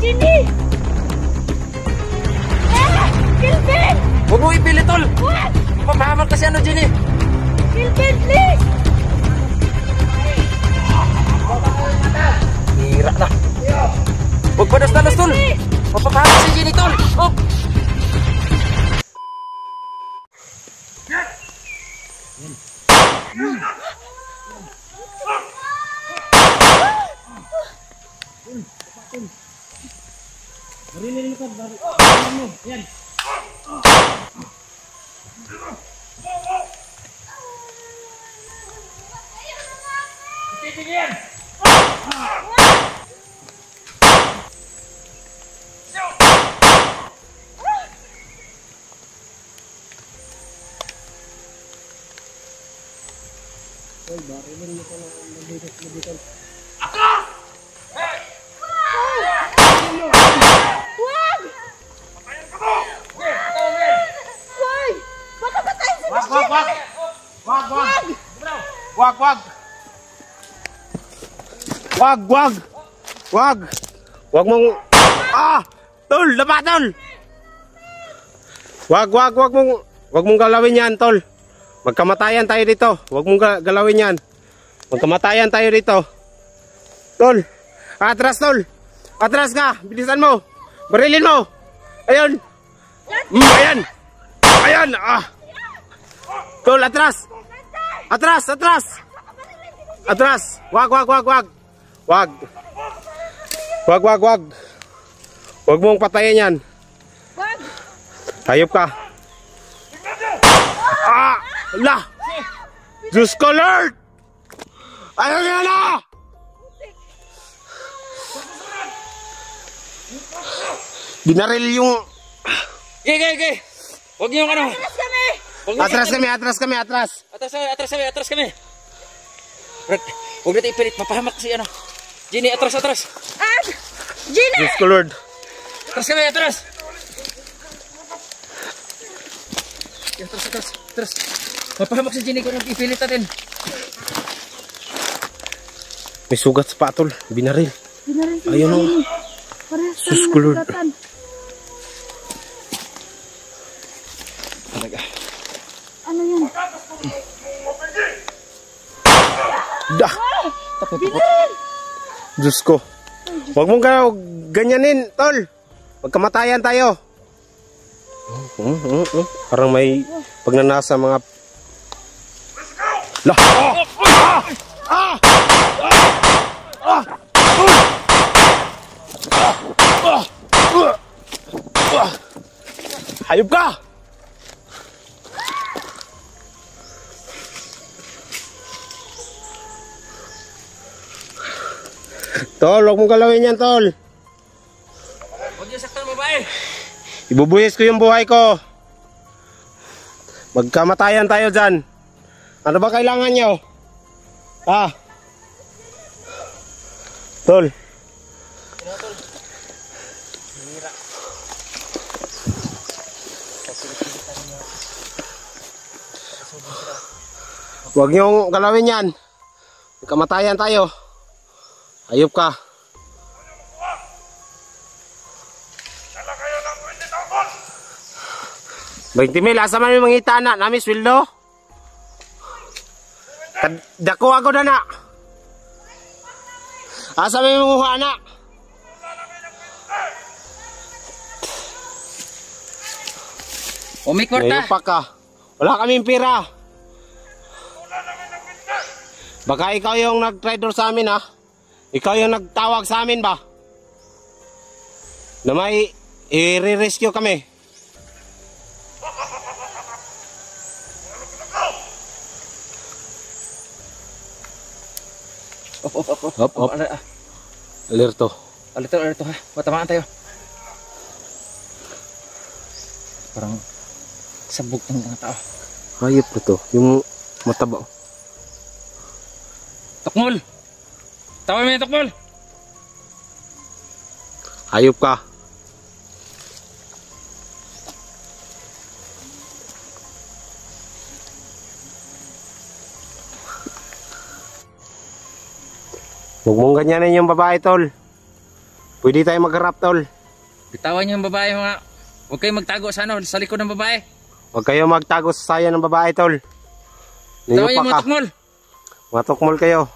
Jenny! Kelvin! Huwag mo ipilit, tol! What? Mapahamal kasi ano, Jenny! Kelvin, please! Hira na! Huwag padas-dalas, tol! Mapapahamal si Jenny, tol! Oh! Barilin mo ka, barilin mo. Yan. Titigil! Hoy, barilin mo ka lang. Nandito. Wag mong tol, laba tol. Wag mong galawin 'yan, tol. Magkamatayan tayo dito. Wag mong galawin 'yan. Magkamatayan tayo dito. Tol. Atras, tol. Atras ka. Bilisan mo. Barilin mo. Ayun. Ayan. Ayan. Tol, atras. Atras. Atras. Wag. Wag mong patayin yan. Wag! Hayop ka. Allah! Diyos ko, Lord! Ayaw niya na! Binaril yung... Okay. Huwag niyo yung ano. Atras kami. Atras kami. Huwag natin ipilit. Mapahamak kasi ano. Jenny, atras. Jenny! Diyos ko, Lord. Atras kami. Atras. Mapahamak si Jenny kung ipilit natin. May sugat sa patol. Binaril. Ayun o. Diyos ko, Lord. Ano yan? Dah! Diyos ko. Huwag mong ganyanin, tol. Magkamatayan tayo. Parang may pagnanasa mga... Lah! Hayop ka! Tol, huwag mong galawin yan, tol. Huwag niyo saktan babae. Ibubuhis ko yung buhay ko. Magkamatayan tayo dyan. Ano ba kailangan nyo? Tol. Huwag niyong galawin yan. Magkamatayan tayo. Ayop ka. Baitimil, asa man yung mangita na namin sweldo? Dako ako na na. Asa man yung muha na? Umikwarta. Ayop pa ka. Wala kaming pira. Baka ikaw yung nag-traitor sa amin ha? Ikaw yung nagtawag sa amin ba? Na may i-rescue kami. Hop. Alerto. Alerto ha. Matamaan tayo. Parang sabog ng mga tao. Hayop na to. Yung mataba. Tukmol! Tawag mo yung tukmol! Hayop ka. Huwag mong ganyanin yung babae, tol. Pwede tayo magharap, tol. Bitawan niyo yung babae mga. Huwag kayong magtago sa ano, sa likod ng babae. Huwag kayo magtago sa saya ng babae, tol. Bitawan niyo Ninyo mga pa ka. tukmol. Matukmol kayo.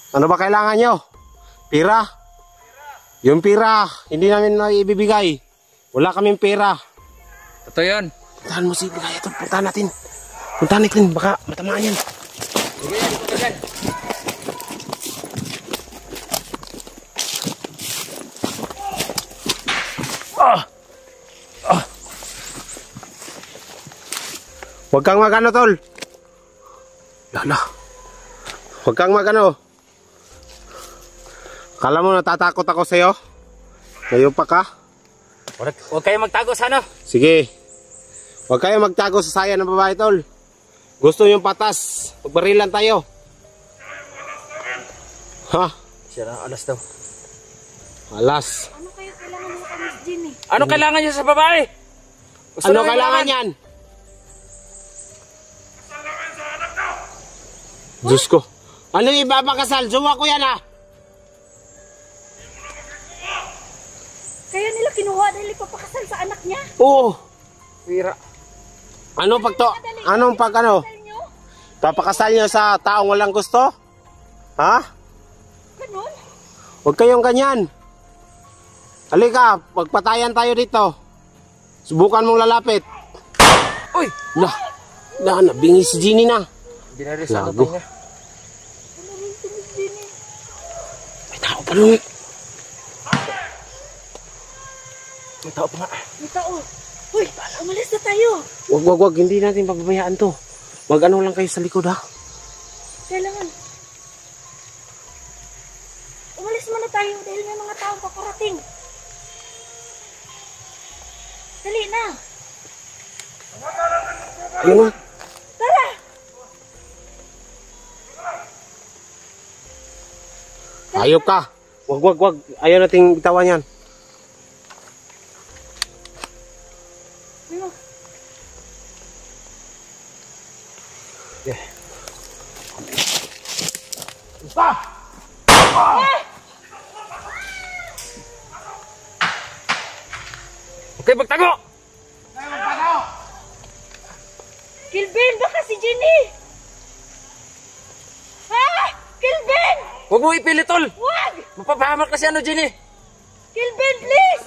Ano ba kailangan nyo? Pira? Yung pira, hindi namin na ibibigay. Wala kaming pera. Totoo yun. Puntahan mo si Ligaya, tol. Puntahan natin. Puntahan natin. Baka matamaan yan. Sige, dito ka dyan. Huwag kang magano, tol. Lala. Huwag kang magano. Kala mo natatakot ako sa'yo? Ngayon pa ka? Huwag kayong magtago sa ano. Sige. Huwag kayo magtago sa saya ng babae, tol. Gusto yung patas. Pagbarilan tayo. Ha? Siya na, alas daw. Alas. Ano kayo kailangan mo kami, Jenny? Ano kailangan niyo sa babae? Gusto Ano namin kailangan malaman. yan? Diyos ko. Ano yung ibabakasal? Jowa ko yan, ha? Kaya nila kinuha dahil ipapakasal sa anak niya? Oo. Pira. Ano pag to? Anong pag ano? Kasal niyo? Papakasal nyo sa taong walang gusto? Ha? Ganon? Huwag kayong ganyan. Halika, magpatayan tayo dito. Subukan mong lalapit. Uy! Nabingi si Jenny na. Hindi na rin sa Lago. niya. Ano rin si Miss Jenny? May tao pa nun. May tao pa nga. May tao. Uy, umalis na tayo. Wag. Hindi natin pababayaan to. Mag-ano lang kayo sa likod, ha? Kailangan. Umalis muna tayo dahil may mga taong paparating. Dali na. Ayun na. Tara. Ayop ka. Wag. Ayaw nating bitawan yan. Ano? Okay, magtago! Kilvin, baka si Jenny. Ha? Kilvin! Huwag mo ipilit, tol! Wag! Mapapahamak kasi ano, Jenny! Kilvin, please!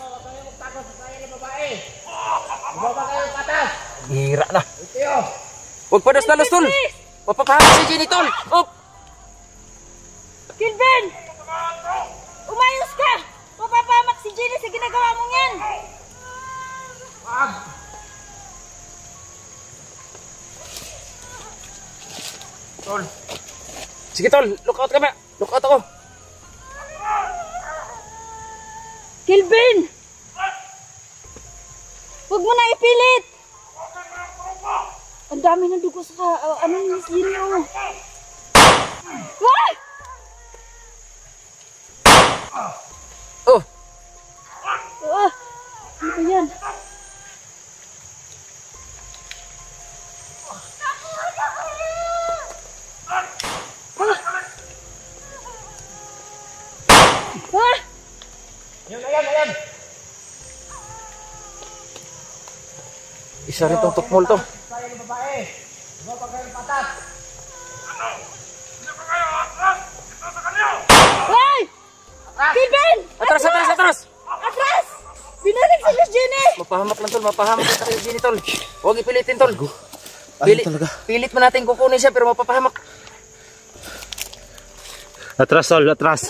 Hira na. Huwag pa dalos, tol! Mapapahamak si Jenny, tol! Up! Kilvin! Umayos ka! Mapapamak si Jenny sa ginagawa mong yan! Tol! Sige, tol! Look out kami! Look out ako! Kilvin! Huwag mo na ipilit! Ang dami ng dugo sa ano ni Miss Jenny, oh. Wah! Oh! Ah! Ano ba yan? Ah! Isa rin tong tukmol to. Hoy! Kilvin! Atras! Atras! Binalik si Miss Jenny! Mapahamak lang, tol. Mapahamak lang tayo, Jenny, tol. Huwag ipilitin, tol. Talaga. Pilit mo natin kukunin siya, pero mapapahamak. Atras, tol. Atras.